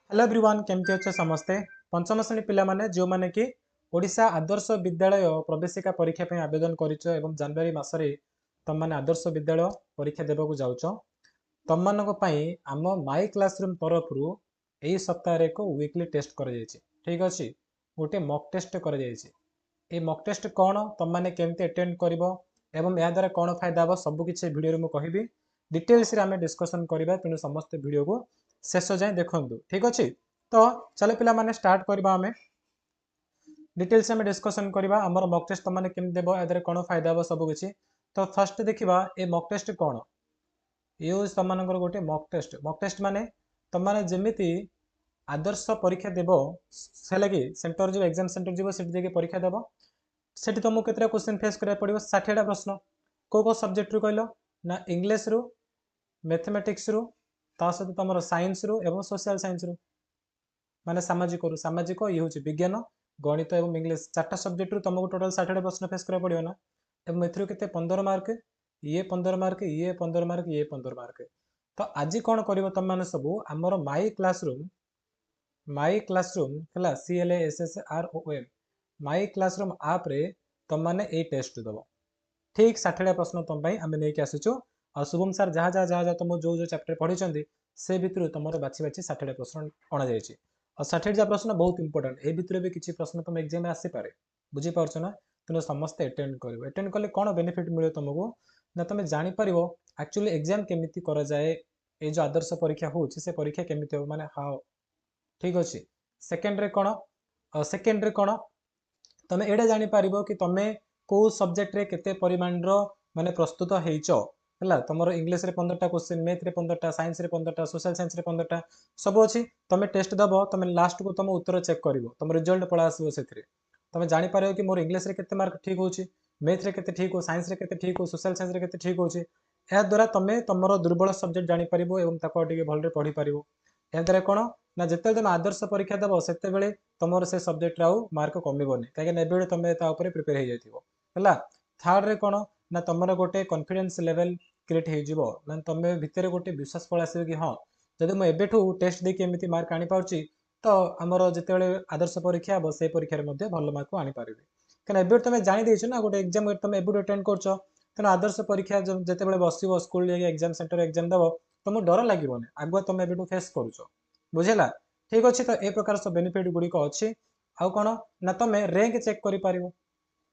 Hello everyone केमती अच्छे समस्ते पंचम श्रेणी पिला माने जो माने कि ओडिशा आदर्श विद्यालय प्रवेशिका परीक्षा पे आवेदन करिछ एवं जनवरी मासरे तुम माने आदर्श विद्यालय परीक्षा देबा को जाउछ तुम मानको पई आम माई क्लासरूम तरफ रु एई सप्ताह रे को वीकली टेस्ट कर जायछि ठीक अछि गोटे मॉक टेस्ट कर जायछि ए मॉक टेस्ट कोन तुम माने केमती अटेंड करबो एवं या द्वारा कोन फायदा हो सब किछि वीडियो रे मु कहिबी डिटेल्स रे हमें डिस्कशन करबा तेनु समस्त वीडियो को शेष जाए देखंतु ठीक अछि तो चलो पिला माने स्टार्ट करबा हमें डिटेल्स में डिस्कशन करबा हमर मॉक टेस्ट तुम माने केम देबो एदरे कोन फायदा हो सब किछि तो फर्स्ट देखिबा ए मॉक टेस्ट कोन यूज तुम मानकर गोटे मॉक टेस्ट माने तुम माने जेमिति आदर्श परीक्षा देबो से लगी सेंटर जो एग्जाम सेंटर जीवो सेठी जेके परीक्षा देबो सेठी तुमको केतरा क्वेश्चन फेस करिया पड़िबो 60 टा प्रश्न को सब्जेक्ट रु कहलो ना इंग्लिश रु मैथमेटिक्स रु ता सहित तुम साइंस रु एवं सोशल साइंस रु माने सामाजिक ये हूँ विज्ञान गणित एवं इंग्लिश 4टा सब्जेक्ट रु तुमको टोटल 60 प्रश्न फेस करा पड़ियो ना एवं एथरु केते 15 मार्क ये 15 मार्क ये 15 मार्क ये 15 मार्क तो आज कौन करिवो तुम माने सब हमर माई क्लासरूम हला CLASSROM माई क्लासरूम आप रे तुम माने ए टेस्ट दबो ठीक 60 प्रश्न तुम पई आमे नै के आसुचो आ शुभम सर जहाँ तुम जो चैप्टर पढ़ी से भितर तुम बाछी बाछी 60 प्रश्न अणा जाइए और 60 प्रश्न बहुत इंपोर्टेंट ए भितर भी किसी प्रश्न तुम एग्जाम में आसीपे बुझीपार ना तेना समस्त अटेंड कर अटेंड कले कौन बेनिफिट मिले तुमको ना तुम जापर एक्चुअली एग्जाम केमी कराए ये जो आदर्श परीक्षा हो परीक्षा केमी हो माने हाउ ठीक अच्छे सेकेंड कौन तुम एटा जापर कि तुम कौ सब्जेक्ट रे केते परिमाण माने प्रस्तुत होइचो है तुम इंग्लीश रे 15टा क्वेश्चन मैथ रे 15टा साइंस रे 15टा सोशल साइंस रे 15टा सब अच्छी तुम टेस्ट दब तुम लास्ट को तुम उत्तर चेक कर तुम रिजल्ट पड़ा आसो से तुम जापर कि मोर इंग्लीश रे केते मार्क ठीक हो मैथ रे केते ठीक हो साइंस रे केते ठीक हो सोशल साइंस रे केते ठीक हो द्वारा तुम तुम दुर्बल सब्जेक्ट जापर और भल पढ़ी पार या द्वारा कौन ना जिते तुम आदर्श परीक्षा दब से तुम से सब्जेक्ट आउ मार्क कमिबनी कहीं तुम प्रिपेयर हो जाइए थर्ड रे कौन ना तुम गोटे कॉन्फिडेंस लेवल क्रिएट हो मैं तुम भितर गोटे विश्वास पल आस कि हाँ जब मुझे टेस्ट देकी एमती मार्क आनी पार्टी तो आमर जिते आदर्श परीक्षा हम से परीक्षा भल मार्क आनीपारि कहीं तुम जानी ना गोटे एग्जाम तुम एवं अटेंड कर तेना आदर्श परीक्षा जिते बस स्कूल एग्जाम सेंटर एग्जाम दब तुमको डर लगे आगुआ तुम एवं फेस कर बुझेगा ठीक अच्छे तो ये प्रकार सब बेनिफिट गुड़िक अच्छी आउ कौन ना तुम रैंक चेक कर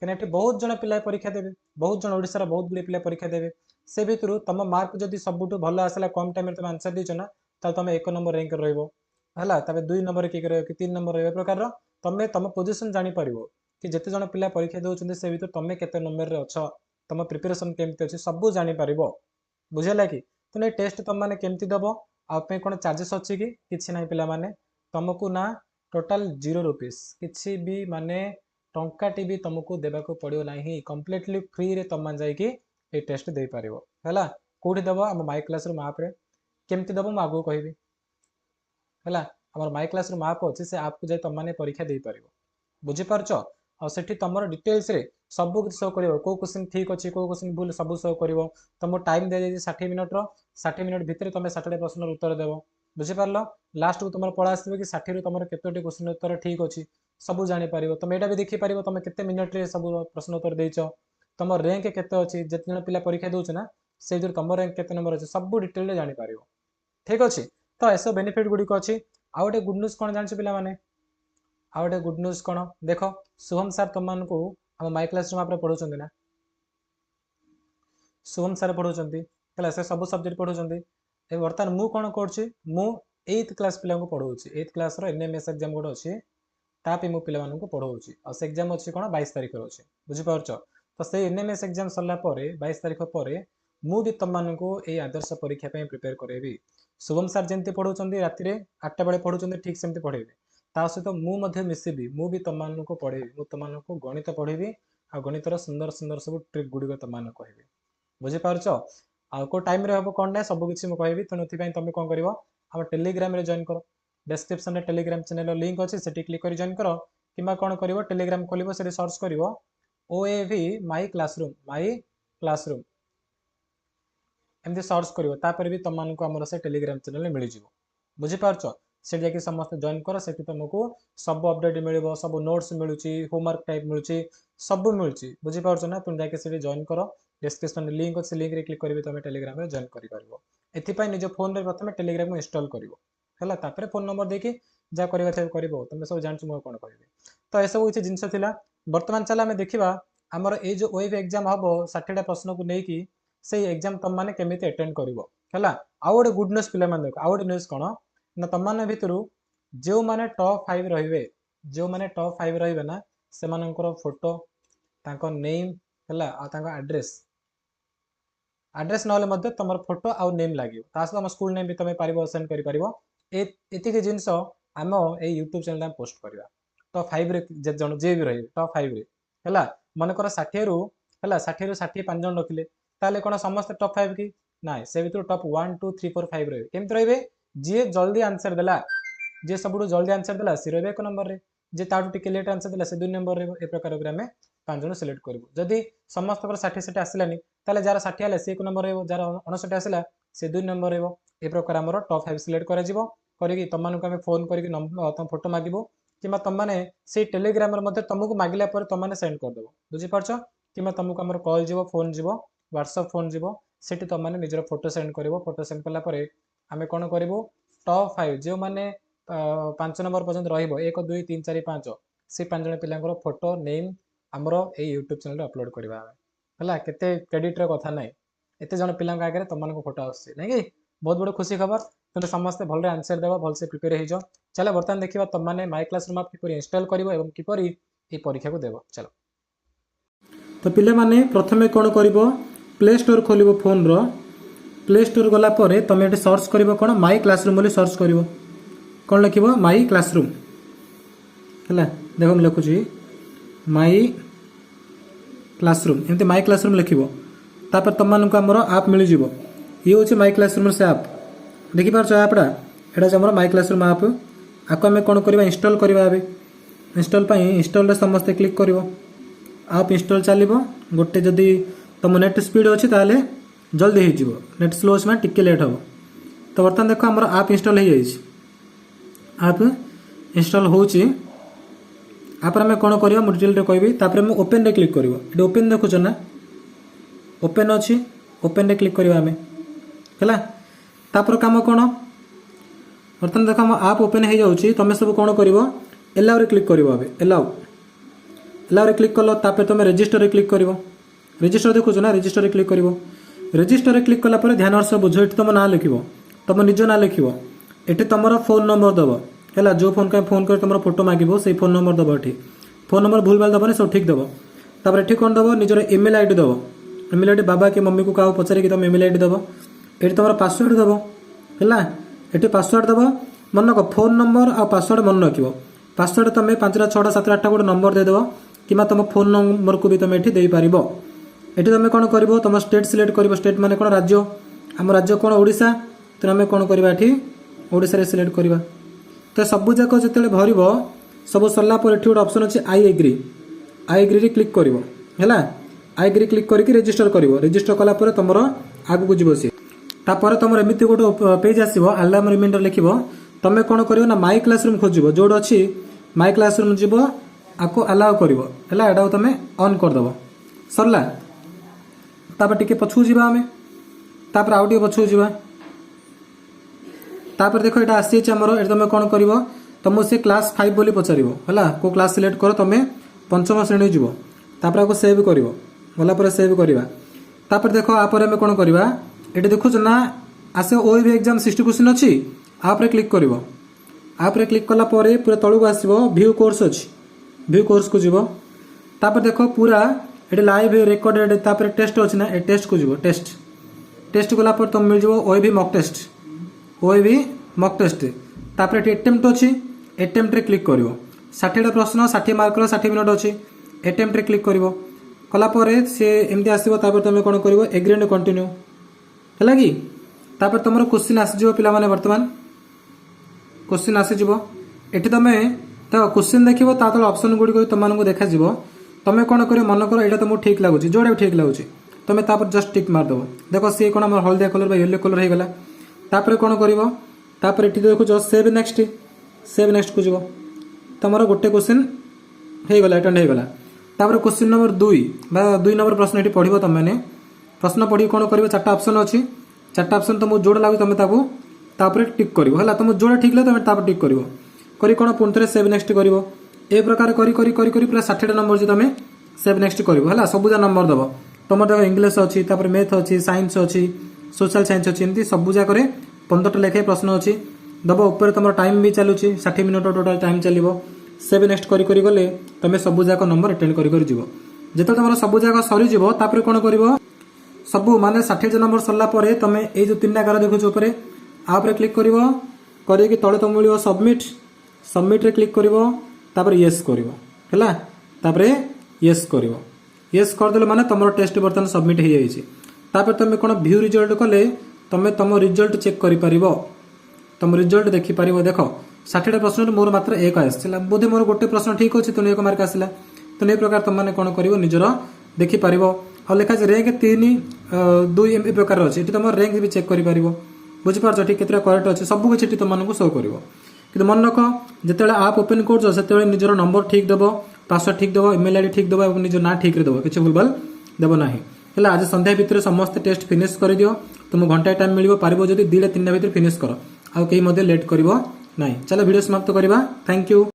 कहीं बहुत जन पिला परीक्षा देवे बहुत जन ओडिशार बहुत गुड़े पिला परीक्षा देवे से भितर तुम मार्क जदि सबुठ भल आसला कम टाइम तुम आंसर दीच ना तुम 1 नंबर रैंक रहा 2 नंबर किए रही कि 3 नंबर रही प्रकार तुम तुम पोजिशन जापर कि जिते जन पिला परीक्षा दौरान से भर तुम केते नंबर रे अच्छ तुम प्रिपेरेसन केमती अच्छे सब जापर बुझेगा कि तुम टेस्ट तुम मैंने केमती दब आप कौन चार्जेस अच्छी कि किसी ना पिला माने तुमको ना टोटाल 0 रुपीस किसी भी माने टंकाटी भी तुमको देवाक पड़ो ना कम्प्लीटली फ्री रे तुम जाकि ये टेस्ट दे पार है कौटी दब आम माई क्लासरूम आप केमती दब मुझे कहबी है आम माई क्लासरूम आप अच्छे से आप को जाए तुम मैंने परीक्षा दे पार बुझीपार आठी तुम डिटेल्स रे सब कुछ शो कर कौ क्वेश्चन ठीक अच्छे कौ क्वेश्चन भूल सब शो कर तुम टाइम दे 60 मिनट 60 मिनट भितर तुम 60 प्रश्न उत्तर देव बुझीपार लास्ट को तुम पड़ा आस कि 60 तुम केतोटी क्वेश्चन उत्तर ठीक अच्छी सब जापर तुम यहाँ भी देखिपार तुम केते मिनट रे सब प्रश्न उत्तर देच तुम रैंक केते अच्छी जिते जन पिला परीक्षा दौच ना से तुम रैंक केते नंबर अच्छे सब डिटेल जापर ठीक अच्छे तो ऐसा बेनिफिट गुड़िक अच्छी आउ गए गुड न्यूज कौन जान पे आउ गए गुड न्यूज कौन देख शुभम सर तुमको आम माई क्लासरूम आप पढ़ाऊँ ना शुभम सर पढ़ाऊँ से सब सब्जेक्ट पढ़ाऊँ बर्तमान मु कौन कर 8th क्लास पिला पढ़ाऊँ 8th क्लास NMS एग्जाम गोटे अच्छे तापी मु पिला पढ़ाऊँ और से एग्जाम अच्छी कौन 22 तारीख अच्छे बुझीपार तो से NMS एग्जाम सरला 22 तारीख पर मुझे तुमको ये आदर्श परीक्षा प्रिपेयर करेबी शुभम सर जमी पढ़ाऊँ राति 8टा बेले पढ़ाऊँ ठीक सेमती पढ़ेबी ता सहित मुझे मिसबी मुझे तुमको पढ़ेबी मुझे तुमको गणित पढ़ेबी आ गणितर सुंदर सुंदर सब ट्रिक गुड़िक तुमको कहबी बुझीपार को टाइम रे हम कौन ना सब किसी मुझे कहबी तेणु तुम कौन कर आम टेलीग्राम जॉइन कर डिस्क्रिप्शन में टेलीग्राम चैनल लिंक अच्छे से क्लिक कर जॉइन कर कि कौन कर टेलीग्राम खोल से सर्च कर OAV माई क्लासरूम एमती सर्च कर भी तुमको आमर से टेलीग्राम चैनल मिल बुझीपार से जाकि समस्त जॉइन कर से तुमको सब अपडेट मिल सब नोट्स मिलूँ होमवर्क टाइप मिलूँ सब मिलूँ बुझीपार ना तुम जाकि से जॉइन कर डिस्क्रिप्शन लिंक अच्छे लिंक क्लिक करी तुम टेलीग्राम में जॉइन कर निज फोन में प्रथम टेलीग्राम इंस्टॉल कर फोन नंबर देखिए जहाँ कर तुम सब जान मुझे कौन कह तो यह सब किसी जिनस बर्तमान चल आम देखा आमर ये जो वेब एग्जाम हम 60टा प्रश्न को लेकिन से एग्जाम तुम मैंने केमी अटेंड कर आउ गोटे गुड न्यूज पे देख आउ गोटे न्यूज कौन ना तुम मैंने भितर जो मैंने टॉप 5 रे जो मैंने टॉप 5 रे ना से फोटो नेम है एड्रेस एड्रेस ना तुम फोटो आउ नेम लगे सहित तुम स्कूल नेम भी तुम पार सेंड कर जिनस आम ये यूट्यूब चैनल पोस्ट करवा टॉप 5 जन जी भी रही टॉप 5 है मनकर 60 रू 60 5 जन रखिले ताले कौन समस्त टॉप 5 कि ना से भर टॉप 1 2 3 4 5 रही केमती रे जी जल्दी आंसर देला जी सब जल्दी आंसर देला सी रे 1 नंबर रे जी ताठू टिके लेट आंसर देला से 2 नंबर रे ए प्रकार आम 5 जन सिलेक्ट करूँ जदि समस्त 60 आसलानी ताले जार 60 आले से 1 नंबर रो जार 59 आसला से 2 नंबर रो ए प्रकार आमर टॉप 5 सिलेक्ट करा करी तुम आम फोन कर तुम फोटो मागिबो कि तुमने से टेलीग्राम तुमको मागिला तुमने सेंड करदेव बुझीपार कि तुमको आम कॉल जीव फोन जीव व्हाट्सअप फोन जीव से तुमने निजर फोटो सेंड कर फोटो सेंड कलापर आम कौन करूँ टॉप 5 जो मैंने 5 नंबर पर्यटन रक 2 3 4 5 से 5 जन पिला फोटो नेम आमर ये यूट्यूब चैनल अपलोड करवा है केते क्रेडिटर कथा ना एत जन पिला आगे तुम फोटो आसना बहुत बड़ खुशी खबर तुम समस्ते भल आंसर देव भलसे प्रिपेयर हो चलो बर्तमान देखा तुमने माई क्लासरूम आप किपर इंस्टॉल कर किपर ये परीक्षा को देव चलो तो पिले माने प्रथमे कौन कर प्ले स्टोर खोल फोन रो प्ले स्टोर गलापर तुम ये सर्च कर कौन माई क्लासरूम बोली सर्च कर कौन लिख माई क्लासरूम है देख मुझे लिखुची माई क्लासरूम एमती माई क्लासरूम लिख तापर तुमको आमर आप मिल जाव ये हूँ माई क्लासरूम से आप देखिपार ऐपटा यहाँ आम माई क्लासरूम आप आपको आम कौन करवा इंस्टॉल करवा इंस्टॉल इंस्टॉल समस्ते क्लिक कर आप इंस्टॉल चलो गोटे जदि तुम नेट स्पीड अच्छी ताले जल्दी हो नेट स्लो अच्छे टिके लेट हम तो बर्तमान देख आम आप इंस्टॉल हो आप इंस्टॉल होची आप आम कौन करवा मुझे डिटेल कहबी तापर मैं ओपन रे क्लिक कर ओपन देखुच ना ओपन अच्छी ओपन रे क्लिक करवा आम है तापर कम कौन बर्तमान देख आप ओपन हो जाऊँगी तुम सब कौन कर एलाउ रे क्लिक कर एलाउ एलाउ रे क्लिक कल तापर तुम रजिस्टर रे क्लिक कर रजिस्टर देखुच ना रजिस्टर रे क्लिक कर रजिस्टर रे क्लिक कलापर ध्यान से बुझ ये तुम ना लिख तुम निज ना लिख ये तुम फोन नंबर दब है जो फोन का फोन कर तुम फोटो मांगो से फोन नंबर दब ये फोन नंबर भूल भाल दबनी सब ठीक दब तापर ये कौन दब निजर इमेल आईडी दब इमेल आईडी बाबा कि मम्मी को क्या पचारे तुम इमेल आईडी दब ये तुम पासवर्ड दब है ये पासवर्ड दब मन रख फोन नंबर आ पासवर्ड मन रख पासवर्ड तुम 5टा 6टा 7टा 8टा गोटे नंबर देदेव कि तुम फोन नंबर को भी तुम ये देपार ये तुम कौन कर तुम स्टेट सिलेक्ट कर स्टेट माने कौन राज्य आम राज्य कौन ओडिशा तो आम कौन करवा ये ओडिशा सिलेक्ट करवा तो सबू जाक जो भर सब सरला ये गोटे ऑप्शन अच्छे आई एग्री क्लिक कर है आई एग्री क्लिक करके रजिस्टर कर रजिस्टर कलापर तुम आग को जीव सी तापर तुम एमती गोटे पेज आसो अलार्म रिमाइंडर लिख तुम कौन कर ना माई क्लासरूम खोज जो अच्छी माई क्लासरूम जीव आपको अलाउ कर है तुम ऑन करदेव सरला तापर टिके पछू जावा आम तापर आउ टे पछू जावा तापर देख ये आसी आमर ये तुम कौन कर तुम से क्लास 5 बोली पचार है को क्लास सिलेक्ट कर तुम पंचम श्रेणी जीव तापर आपको सेव कर गलापर सेव करवा तापर देख आप कौन करवा ये देखुच ना आसे ओएबी एग्जाम 60 क्वेश्चन अच्छी आप रे क्लिक कर आप रे क्लिक कला पूरा तलू आसो व्यू कोर्स अच्छी व्यू कोर्स को जीव तापर देख पूरा ये लाइव रिकॉर्डेड तापर टेस्ट अच्छी ना ये टेस्ट को जीव टेस्ट टेस्ट गलापर तुम मिल जाव ओएबी मॉक टेस्ट तापर ये अटेम्प्ट अच्छी अटेम्प्ट रे क्लिक कर 60टा प्रश्न 60 मार्क 60 मिनट अच्छी अटेम्प्ट रे क्लिक कर कलापर सी एमती आसो तापर तुम कौन कर एग्री एंड कंटिन्यू है कि तापर तुम क्वेश्चन आसीज पिला माने वर्तमान क्वेश्चन आसीज ये तुम तो क्वेश्चन देख ऑप्शन गुड़िक तुमको देखा तुम कौन कर मन कर यहाँ तुमको ठीक लगुच जोड़ा भी ठीक लगुच तुम तापर जस्ट टिक मारदेव देख सी कौन हलदिया कलर येलो कलर हो गला तापर कौन कर तापर ये देखो सेव नेक्स्ट को जीव तुम गोटे क्वेश्चन हो गला अटेंड हो गला तापर क्वेश्चन नंबर 2 नंबर प्रश्न ये पढ़ो तुम मैंने प्रश्न पढ़ी कौन कर 4टा ऑप्शन अच्छी 4टा ऑप्शन तुमको जोड़ा लगे तुम तापर टिक कर तुम जोड़ा ठीक लगे तुम टिक कर कौन पुणी थे सेव नेक्स्ट कर ए प्रकार करी पूरा 60टा नंबर जी तुम सेव नेक्स्ट कर सबूजा नंबर दब तुम देख इंग्लीश अच्छी मैथ अच्छी साइंस अच्छी सोशल साइंस अच्छी एमती सबूजाक 15टा लेखे प्रश्न अच्छी दब ऊपर तुम टाइम भी चलुची 60 मिनट टोटाल टाइम चलो सेव नेक्स्ट करी गले तुम सबूजाक नंबर अटेंड कर जो तुम सबूजाक सरीज कौन कर सब माने 60 नंबर सरला तुम ये जो 3टा गार देखुच आपरे क्लिक कर तले तुम मिल सबमिट रे क्लिक कर येस कर येस कर येस करदे माने तुम टेस्ट बर्तमान सबमिट हो जाए तुम कौन व्यू रिजल्ट कले तुम तुम रिजल्ट चेक कर तुम रिजल्ट देखिपार देख 60टा प्रश्न मोर मात्र 1 आसला बोधे मोर गोटे प्रश्न ठीक अच्छे तेणु 1 मार्क आसला तो ये प्रकार तुम कौन कर निजर देखिपार आ लिखा रैंक 3 2 एम प्रकार अच्छे तुम रैंक भी चेक कर बुझीपार ठीक केतटा करेक्ट अच्छे सब किसी तुमको शो कर कि मन रख जो आप ओपन कर निजर नंबर ठीक दब पासवर्ड ठीक दब इमेल आईडी ठीक दब निज ना ठीक दब किसी भूलभाल देव ना है आज संध्या भितर समस्त टेस्ट फिनिश कर दियो तुम घंटाए टाइम मिल पार जब 2टा 3टा भितर फिनिश कर आउ कहीं लेट कर ना चलो वीडियो समाप्त करवा थैंक यू।